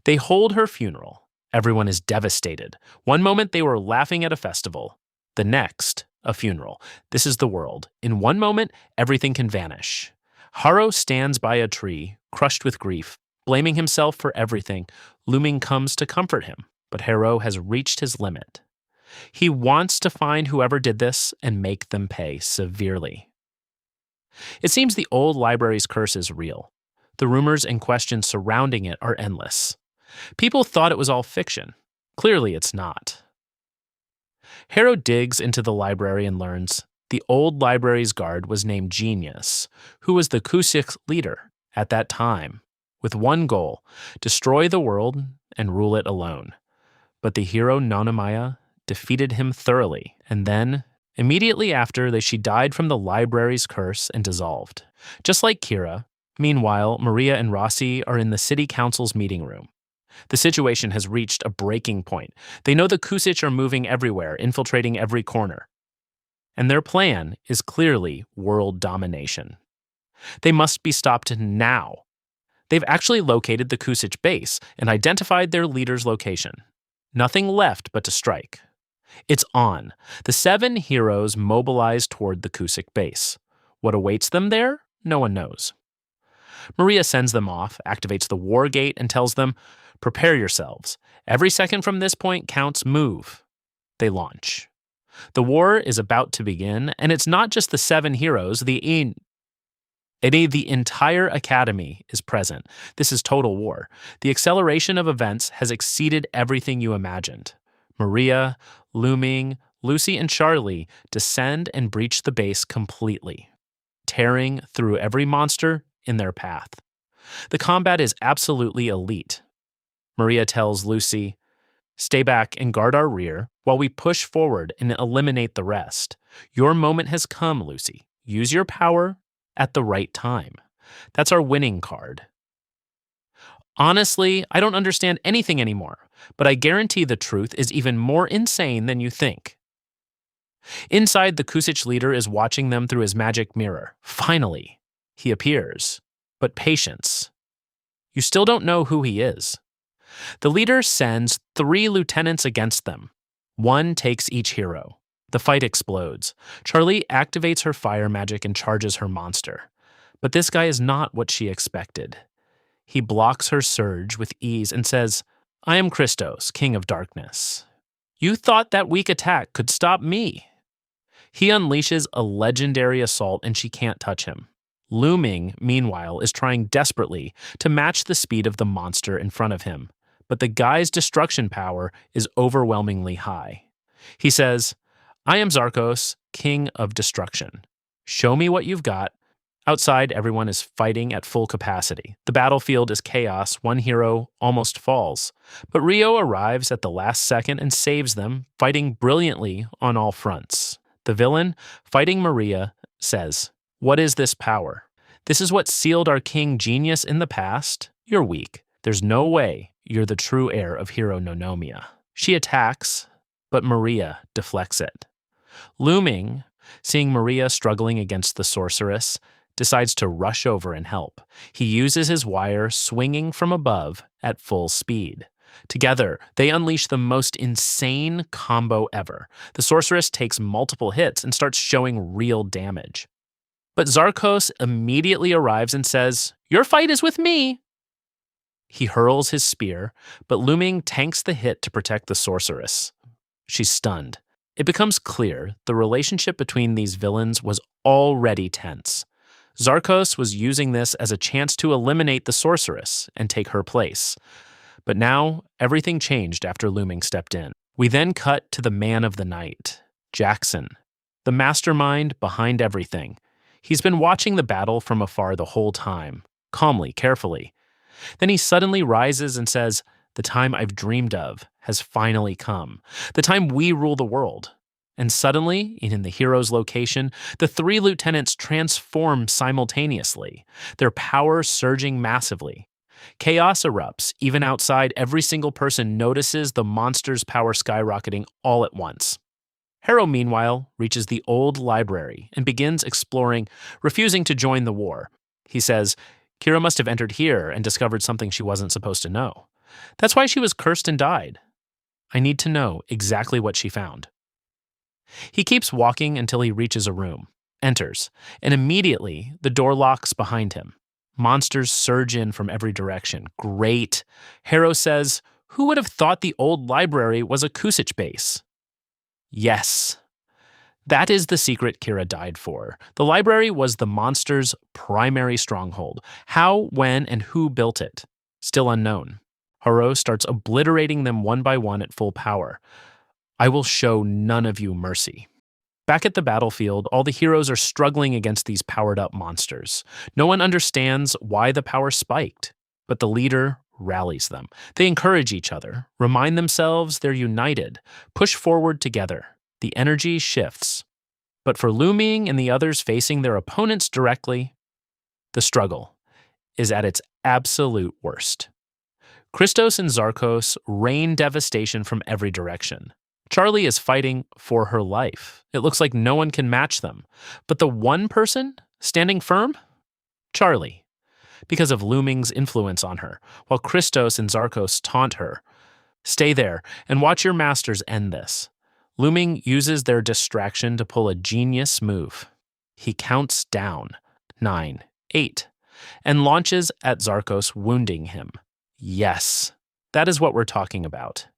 They hold her funeral. Everyone is devastated. One moment they were laughing at a festival, the next, a funeral. This is the world. In one moment, everything can vanish. Haro stands by a tree, crushed with grief, blaming himself for everything. Looming comes to comfort him, but Haro has reached his limit. He wants to find whoever did this and make them pay severely. It seems the old library's curse is real. The rumors and questions surrounding it are endless. People thought it was all fiction. Clearly it's not. Haro digs into the library and learns the old library's guard was named Genius, who was the Kusik leader at that time, with one goal: destroy the world and rule it alone. But the hero Nanamaya defeated him thoroughly, and then, immediately after, she died from the library's curse and dissolved. Just like Kira, meanwhile, Maria and Rossi are in the city council's meeting room. The situation has reached a breaking point. They know the Kusich are moving everywhere, infiltrating every corner. And their plan is clearly world domination. They must be stopped now. They've actually located the Kusich base and identified their leader's location. Nothing left but to strike. It's on. The 7 heroes mobilize toward the Kusik base. What awaits them there? No one knows. Maria sends them off, activates the war gate, and tells them, "Prepare yourselves. Every second from this point counts. Move." They launch. The war is about to begin, and it's not just the 7 heroes. The entire academy is present. This is total war. The acceleration of events has exceeded everything you imagined. Maria, Looming, Lucy, and Charlie descend and breach the base completely, tearing through every monster in their path. The combat is absolutely elite. Maria tells Lucy, "Stay back and guard our rear while we push forward and eliminate the rest. Your moment has come, Lucy. Use your power at the right time." That's our winning card. Honestly, I don't understand anything anymore, but I guarantee the truth is even more insane than you think. Inside, the Kusich leader is watching them through his magic mirror. Finally, he appears. But patience. You still don't know who he is. The leader sends 3 lieutenants against them. 1 takes each hero. The fight explodes. Charlie activates her fire magic and charges her monster. But this guy is not what she expected. He blocks her surge with ease and says, "I am Christos, King of Darkness. You thought that weak attack could stop me." He unleashes a legendary assault and she can't touch him. Looming, meanwhile, is trying desperately to match the speed of the monster in front of him, but the guy's destruction power is overwhelmingly high. He says, "I am Zarkos, King of Destruction. Show me what you've got." Outside, everyone is fighting at full capacity. The battlefield is chaos. One hero almost falls, but Rio arrives at the last second and saves them, fighting brilliantly on all fronts. The villain, fighting Maria, says, "What is this power? This is what sealed our king Genius in the past? You're weak. There's no way you're the true heir of Hero Nonomiya." She attacks, but Maria deflects it. Looming, seeing Maria struggling against the sorceress, decides to rush over and help. He uses his wire swinging from above at full speed. Together, they unleash the most insane combo ever. The sorceress takes multiple hits and starts showing real damage. But Zarkos immediately arrives and says, "Your fight is with me." He hurls his spear, but Looming tanks the hit to protect the sorceress. She's stunned. It becomes clear the relationship between these villains was already tense. Zarkos was using this as a chance to eliminate the sorceress and take her place. But now, everything changed after Looming stepped in. We then cut to the man of the night, Jackson, the mastermind behind everything. He's been watching the battle from afar the whole time, calmly, carefully. Then he suddenly rises and says, "The time I've dreamed of has finally come. The time we rule the world." And suddenly, in the hero's location, the 3 lieutenants transform simultaneously, their power surging massively. Chaos erupts. Even outside, every single person notices the monster's power skyrocketing all at once. Hero, meanwhile, reaches the old library and begins exploring, refusing to join the war. He says, Kira must have entered here and discovered something she wasn't supposed to know. That's why she was cursed and died. I need to know exactly what she found. He keeps walking until he reaches a room, enters, and immediately the door locks behind him. Monsters surge in from every direction. Great. Harrow says, "Who would have thought the old library was a Kusich base?" Yes. That is the secret Kira died for. The library was the monster's primary stronghold. How, when, and who built it? Still unknown. Harrow starts obliterating them one by one at full power. I will show none of you mercy. Back at the battlefield, all the heroes are struggling against these powered-up monsters. No one understands why the power spiked, but the leader rallies them. They encourage each other, remind themselves they're united, push forward together. The energy shifts. But for Lu Ming and the others facing their opponents directly, the struggle is at its absolute worst. Christos and Zarkos rain devastation from every direction. Charlie is fighting for her life. It looks like no one can match them. But the one person standing firm? Charlie, because of Lu Ming's influence on her, while Christos and Zarkos taunt her. Stay there and watch your masters end this. Lu Ming uses their distraction to pull a genius move. He counts down, 9, 8, and launches at Zarkos, wounding him. Yes, that is what we're talking about.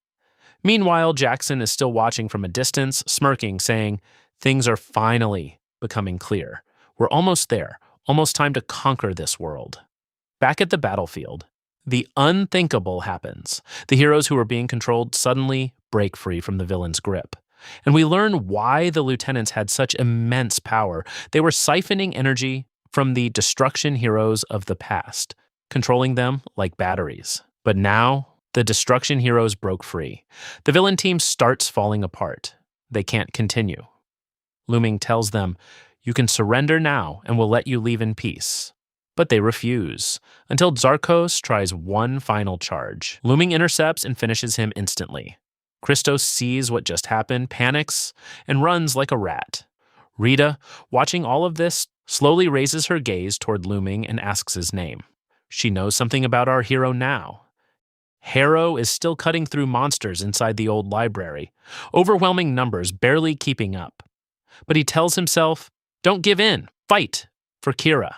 Meanwhile, Jackson is still watching from a distance, smirking, saying, "Things are finally becoming clear. We're almost there, almost time to conquer this world." Back at the battlefield, the unthinkable happens. The heroes who are being controlled suddenly break free from the villain's grip. And we learn why the lieutenants had such immense power. They were siphoning energy from the destruction heroes of the past, controlling them like batteries. But now, the destruction heroes broke free. The villain team starts falling apart. They can't continue. Lu Ming tells them, "You can surrender now and we'll let you leave in peace." But they refuse, until Zarkos tries one final charge. Lu Ming intercepts and finishes him instantly. Christos sees what just happened, panics, and runs like a rat. Rita, watching all of this, slowly raises her gaze toward Lu Ming and asks his name. She knows something about our hero now. Harrow is still cutting through monsters inside the old library, overwhelming numbers, barely keeping up. But he tells himself, "Don't give in, fight for Kira."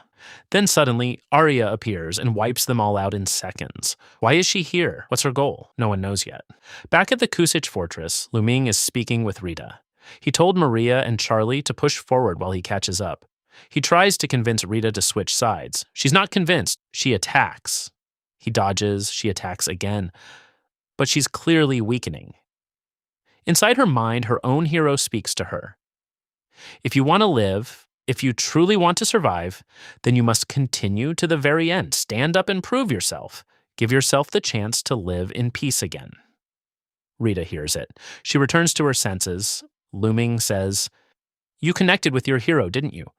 Then suddenly, Arya appears and wipes them all out in seconds. Why is she here? What's her goal? No one knows yet. Back at the Kusich fortress, Lu Ming is speaking with Rita. He told Maria and Charlie to push forward while he catches up. He tries to convince Rita to switch sides. She's not convinced. She attacks. He dodges. She attacks again. But she's clearly weakening. Inside her mind, her own hero speaks to her. If you want to live, if you truly want to survive, then you must continue to the very end. Stand up and prove yourself. Give yourself the chance to live in peace again. Rita hears it. She returns to her senses. Lu Ming says, "You connected with your hero, didn't you?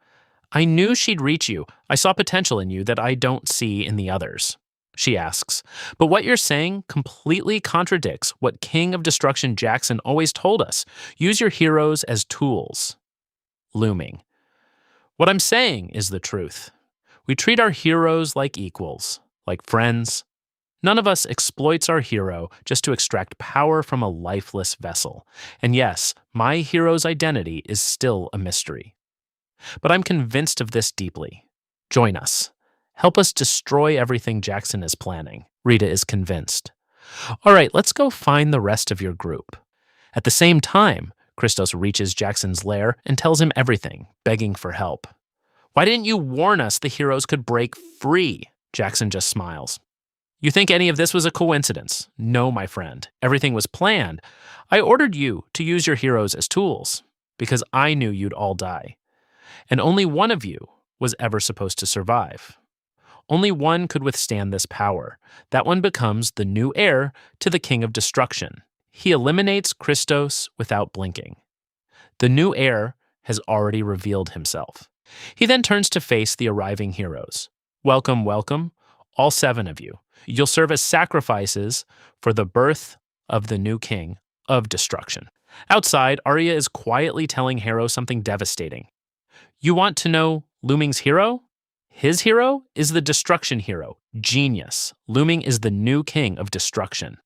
I knew she'd reach you. I saw potential in you that I don't see in the others." She asks, "But what you're saying completely contradicts what King of Destruction Jackson always told us. Use your heroes as tools." Lu Ming, "What I'm saying is the truth. We treat our heroes like equals, like friends. None of us exploits our hero just to extract power from a lifeless vessel. And yes, my hero's identity is still a mystery. But I'm convinced of this deeply. Join us. Help us destroy everything Jackson is planning." Rita is convinced. "All right, let's go find the rest of your group." At the same time, Christos reaches Jackson's lair and tells him everything, begging for help. "Why didn't you warn us the heroes could break free?" Jackson just smiles. "You think any of this was a coincidence? No, my friend. Everything was planned. I ordered you to use your heroes as tools because I knew you'd all die. And only one of you was ever supposed to survive. Only one could withstand this power. That one becomes the new heir to the King of Destruction. He eliminates Christos without blinking. The new heir has already revealed himself. He then turns to face the arriving heroes. Welcome, welcome, all 7 of you. You'll serve as sacrifices for the birth of the new King of Destruction." Outside, Arya is quietly telling Harrow something devastating. "You want to know Lu Ming's hero? His hero is the destruction hero, Genius. Looming is the new king of destruction.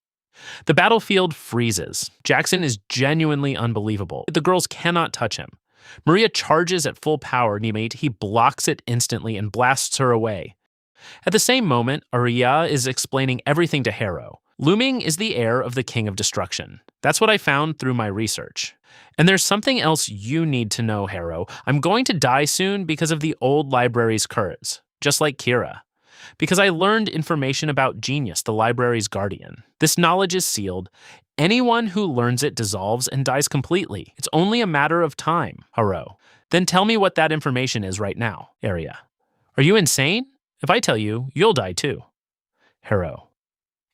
The battlefield freezes. Jackson is genuinely unbelievable. The girls cannot touch him. Maria charges at full power, he blocks it instantly and blasts her away. At the same moment, Arya is explaining everything to Harrow. Looming is the heir of the King of Destruction. That's what I found through my research. And there's something else you need to know, Harrow. I'm going to die soon because of the old library's curse, just like Kira. Because I learned information about Genius, the library's guardian. This knowledge is sealed. Anyone who learns it dissolves and dies completely. It's only a matter of time, Harrow. Then tell me what that information is right now, Arya. Are you insane? If I tell you, you'll die too. Harrow.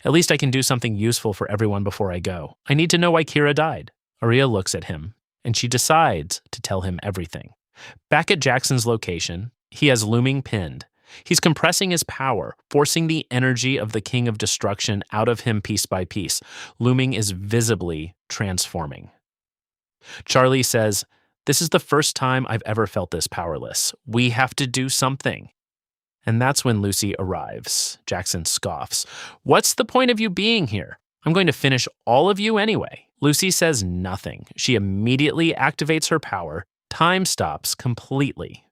At least I can do something useful for everyone before I go. I need to know why Kira died. Arya looks at him, and she decides to tell him everything. Back at Jackson's location, he has Looming pinned. He's compressing his power, forcing the energy of the King of Destruction out of him piece by piece. Looming is visibly transforming. Charlie says, "This is the first time I've ever felt this powerless. We have to do something." And that's when Lucy arrives. Jackson scoffs. "What's the point of you being here? I'm going to finish all of you anyway." Lucy says nothing. She immediately activates her power. Time stops completely.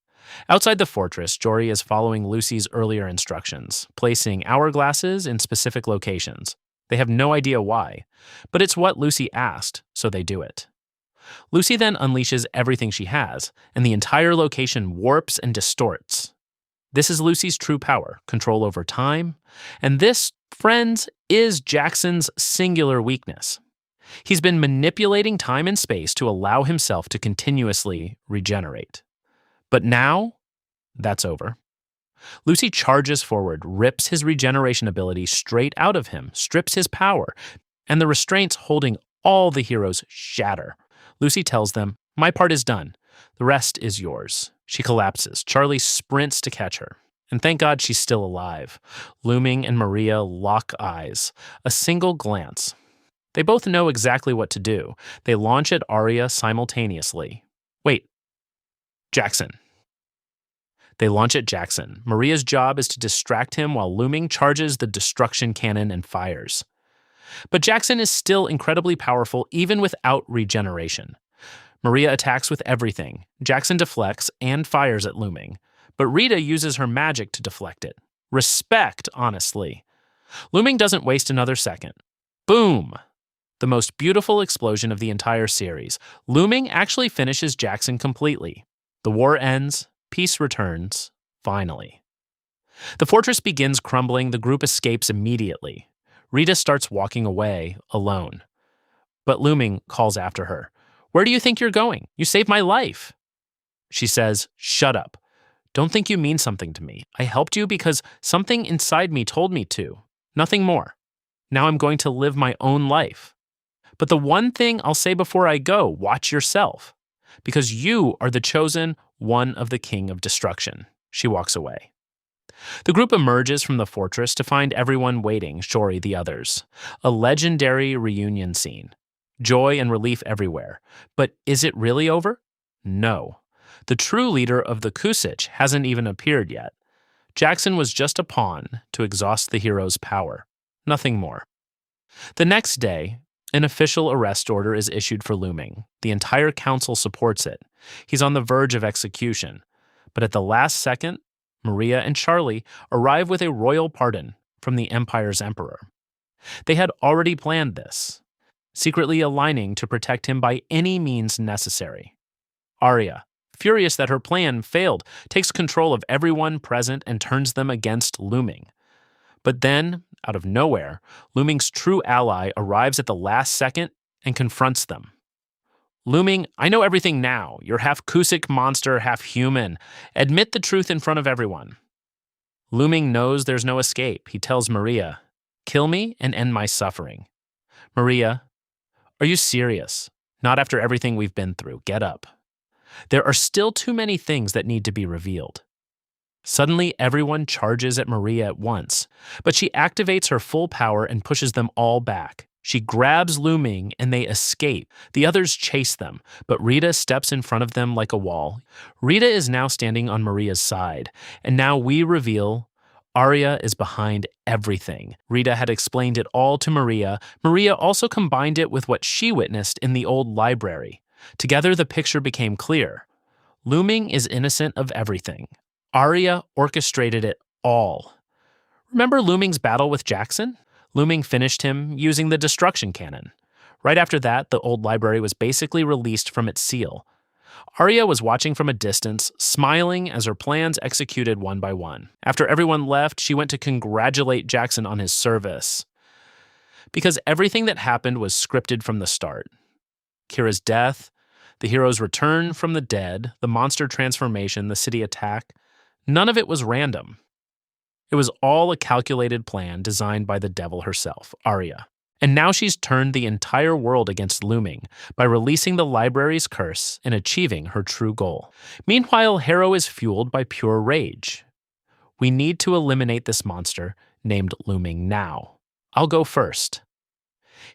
Outside the fortress, Jory is following Lucy's earlier instructions, placing hourglasses in specific locations. They have no idea why, but it's what Lucy asked, so they do it. Lucy then unleashes everything she has, and the entire location warps and distorts. This is Lucy's true power, control over time, and this, friends, is Jackson's singular weakness. He's been manipulating time and space to allow himself to continuously regenerate. But now, that's over. Lucy charges forward, rips his regeneration ability straight out of him, strips his power, and the restraints holding all the heroes shatter. Lucy tells them, "My part is done. The rest is yours." She collapses. Charlie sprints to catch her. And thank God she's still alive. Looming and Maria lock eyes. A single glance. They both know exactly what to do. They launch at Arya simultaneously. Wait. Jackson. They launch at Jackson. Maria's job is to distract him while Looming charges the destruction cannon and fires. But Jackson is still incredibly powerful even without regeneration. Maria attacks with everything. Jackson deflects and fires at Looming. But Rita uses her magic to deflect it. Respect, honestly. Looming doesn't waste another second. Boom! The most beautiful explosion of the entire series. Looming actually finishes Jackson completely. The war ends. Peace returns. Finally. The fortress begins crumbling. The group escapes immediately. Rita starts walking away, alone. But Looming calls after her. "Where do you think you're going? You saved my life." She says, "Shut up. Don't think you mean something to me. I helped you because something inside me told me to. Nothing more. Now I'm going to live my own life. But the one thing I'll say before I go, watch yourself. Because you are the chosen one of the King of Destruction." She walks away. The group emerges from the fortress to find everyone waiting, Shori the others. A legendary reunion scene. Joy and relief everywhere. But is it really over? No. The true leader of the Kusich hasn't even appeared yet. Jackson was just a pawn to exhaust the hero's power. Nothing more. The next day, an official arrest order is issued for Looming. The entire council supports it. He's on the verge of execution. But at the last second, Maria and Charlie arrive with a royal pardon from the Empire's emperor. They had already planned this, secretly aligning to protect him by any means necessary. Arya, furious that her plan failed, takes control of everyone present and turns them against Looming. But then, out of nowhere, Looming's true ally arrives at the last second and confronts them. "Looming, I know everything now. You're half Kusik monster, half human. Admit the truth in front of everyone." Looming knows there's no escape. He tells Maria, "Kill me and end my suffering." Maria, "Are you serious? Not after everything we've been through. Get up." There are still too many things that need to be revealed. Suddenly, everyone charges at Maria at once, but she activates her full power and pushes them all back. She grabs Lu Ming and they escape. The others chase them, but Rita steps in front of them like a wall. Rita is now standing on Maria's side, and now we reveal Arya is behind everything. Rita had explained it all to Maria. Maria also combined it with what she witnessed in the old library. Together, the picture became clear. Lu Ming is innocent of everything. Arya orchestrated it all. Remember Lu Ming's battle with Jackson? Lu Ming finished him using the destruction cannon. Right after that, the old library was basically released from its seal. Arya was watching from a distance, smiling as her plans executed one by one. After everyone left, she went to congratulate Jackson on his service. Because everything that happened was scripted from the start. Kira's death, the hero's return from the dead, the monster transformation, the city attack, none of it was random. It was all a calculated plan designed by the devil herself, Arya. And now she's turned the entire world against Lu Ming by releasing the library's curse and achieving her true goal. Meanwhile, Harrow is fueled by pure rage. We need to eliminate this monster named Lu Ming now. I'll go first.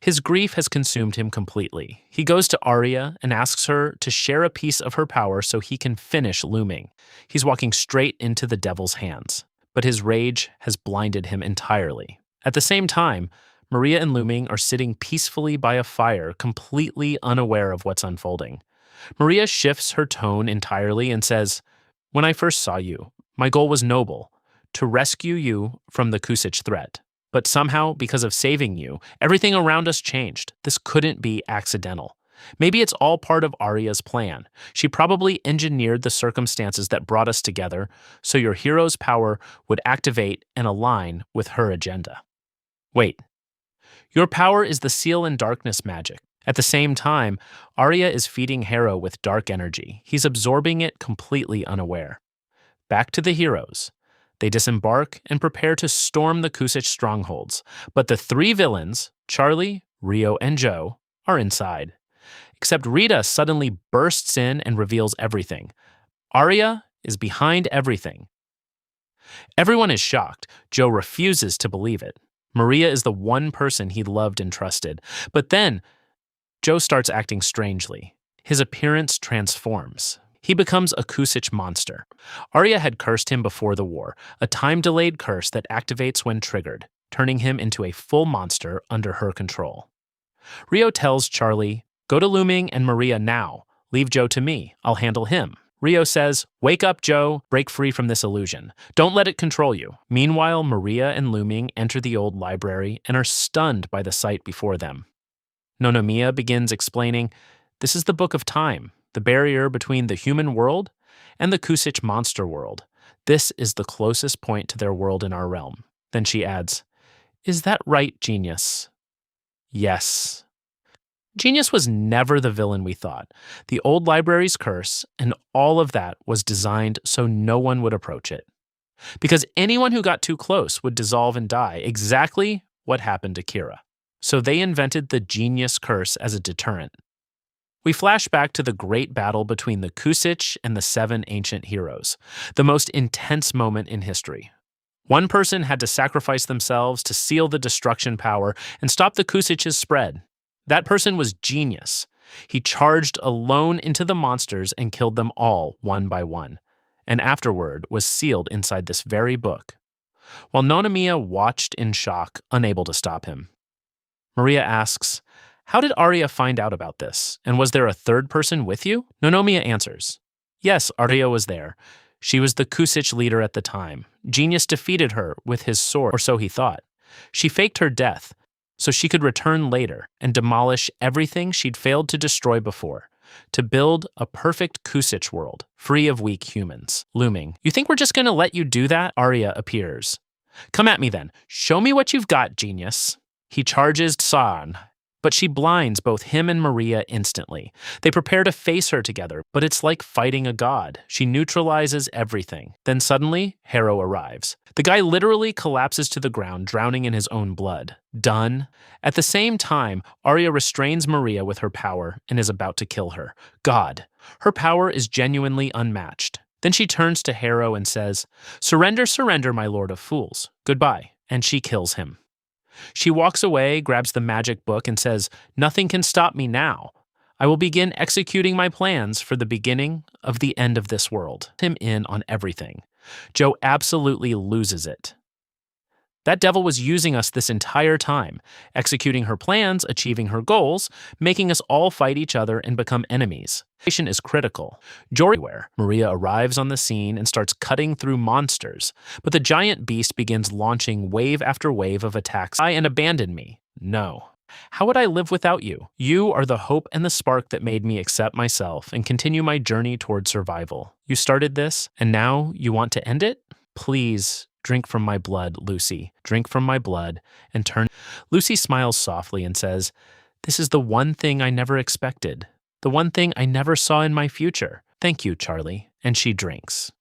His grief has consumed him completely. He goes to Arya and asks her to share a piece of her power so he can finish Lu Ming. He's walking straight into the devil's hands. But his rage has blinded him entirely. At the same time, Maria and Lu Ming are sitting peacefully by a fire, completely unaware of what's unfolding. Maria shifts her tone entirely and says, "When I first saw you, my goal was noble, to rescue you from the Kusich threat. But somehow, because of saving you, everything around us changed. This couldn't be accidental. Maybe it's all part of Arya's plan. She probably engineered the circumstances that brought us together so your hero's power would activate and align with her agenda. Wait. Your power is the seal and darkness magic. At the same time, Arya is feeding Harrow with dark energy. He's absorbing it completely unaware. Back to the heroes. They disembark and prepare to storm the Kusich strongholds. But the three villains, Charlie, Rio, and Joe, are inside. Except Rita suddenly bursts in and reveals everything. Arya is behind everything. Everyone is shocked. Joe refuses to believe it. Maria is the one person he loved and trusted. But then, Joe starts acting strangely. His appearance transforms. He becomes a Kusich monster. Arya had cursed him before the war, a time-delayed curse that activates when triggered, turning him into a full monster under her control. Rio tells Charlie, "Go to Lu Ming and Maria now. Leave Joe to me. I'll handle him." Rio says, "Wake up, Joe. Break free from this illusion. Don't let it control you." Meanwhile, Maria and Lu Ming enter the old library and are stunned by the sight before them. Nonomiya begins explaining, "This is the Book of Time, the barrier between the human world and the Kusich monster world. This is the closest point to their world in our realm." Then she adds, "Is that right, Genius?" Yes. Genius was never the villain we thought. The old library's curse and all of that was designed so no one would approach it. Because anyone who got too close would dissolve and die, exactly what happened to Kira. So they invented the Genius curse as a deterrent. We flash back to the great battle between the Kusich and the 7 ancient heroes, the most intense moment in history. One person had to sacrifice themselves to seal the destruction power and stop the Kusich's spread. That person was Genius. He charged alone into the monsters and killed them all one by one, and afterward was sealed inside this very book, while Nonomiya watched in shock, unable to stop him. Maria asks, "How did Arya find out about this? And was there a third person with you?" Nonomiya answers, "Yes, Arya was there. She was the Kusich leader at the time. Genius defeated her with his sword, or so he thought. She faked her death, so she could return later and demolish everything she'd failed to destroy before, to build a perfect Kusich world, free of weak humans." Lu Ming, "You think we're just going to let you do that?" Arya appears. "Come at me then. Show me what you've got, Genius." He charges San, but she blinds both him and Maria instantly. They prepare to face her together, but it's like fighting a god. She neutralizes everything. Then suddenly, Harrow arrives. The guy literally collapses to the ground, drowning in his own blood. Done. At the same time, Arya restrains Maria with her power and is about to kill her. God, her power is genuinely unmatched. Then she turns to Harrow and says, "Surrender, surrender, my lord of fools. Goodbye." And she kills him. She walks away, grabs the magic book, and says, "Nothing can stop me now. I will begin executing my plans for the beginning of the end of this world." Him in on everything. Joe absolutely loses it. That devil was using us this entire time, executing her plans, achieving her goals, making us all fight each other and become enemies. Narration is critical. Everywhere, Maria arrives on the scene and starts cutting through monsters, but the giant beast begins launching wave after wave of attacks. And abandon me. No. How would I live without you? You are the hope and the spark that made me accept myself and continue my journey toward survival. You started this, and now you want to end it? Please, drink from my blood, Lucy. Drink from my blood and turn. Lucy smiles softly and says, "This is the one thing I never expected. The one thing I never saw in my future. Thank you, Charlie." And she drinks.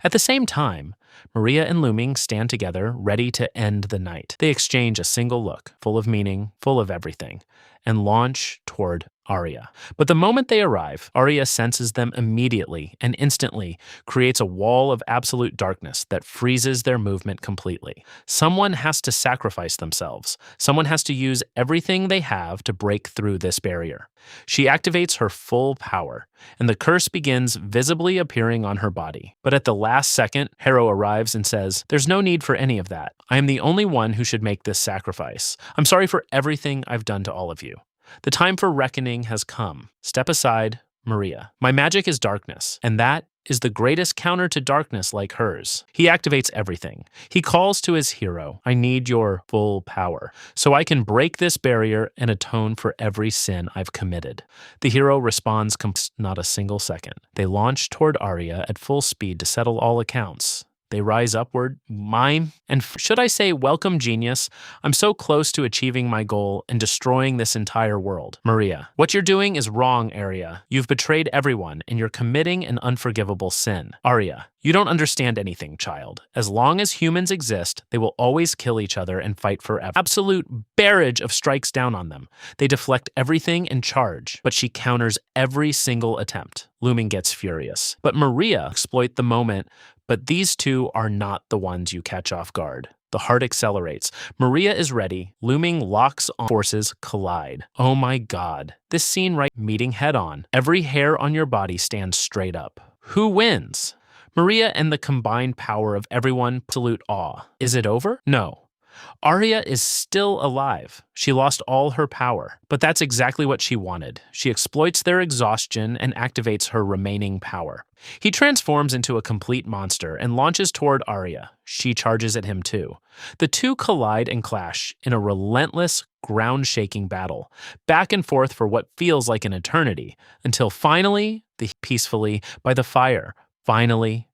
At the same time, Maria and Looming stand together, ready to end the night. They exchange a single look, full of meaning, full of everything, and launch toward Arya. But the moment they arrive, Arya senses them immediately and instantly creates a wall of absolute darkness that freezes their movement completely. Someone has to sacrifice themselves. Someone has to use everything they have to break through this barrier. She activates her full power, and the curse begins visibly appearing on her body. But at the last second, Harrow arrives and says, "There's no need for any of that. I am the only one who should make this sacrifice. I'm sorry for everything I've done to all of you. The time for reckoning has come. Step aside, Maria. My magic is darkness, and that is the greatest counter to darkness like hers." He activates everything. He calls to his hero, "I need your full power, so I can break this barrier and atone for every sin I've committed." The hero responds, not a single second. They launch toward Arya at full speed to settle all accounts. They rise upward, and should I say welcome genius? I'm so close to achieving my goal and destroying this entire world. Maria, what you're doing is wrong, Arya. You've betrayed everyone, and you're committing an unforgivable sin. Arya, you don't understand anything, child. As long as humans exist, they will always kill each other and fight forever. Absolute barrage of strikes down on them. They deflect everything and charge, but she counters every single attempt. Looming gets furious. But Maria exploit the moment. But these two are not the ones you catch off guard. The heart accelerates. Maria is ready. Looming locks on. Forces collide. Oh my God. This scene meeting head on. Every hair on your body stands straight up. Who wins? Maria and the combined power of everyone. Absolute awe. Is it over? No. Arya is still alive. She lost all her power, but that's exactly what she wanted. She exploits their exhaustion and activates her remaining power. He transforms into a complete monster and launches toward Arya. She charges at him too. The two collide and clash in a relentless, ground-shaking battle, back and forth for what feels like an eternity, until finally, peacefully, by the fire, finally,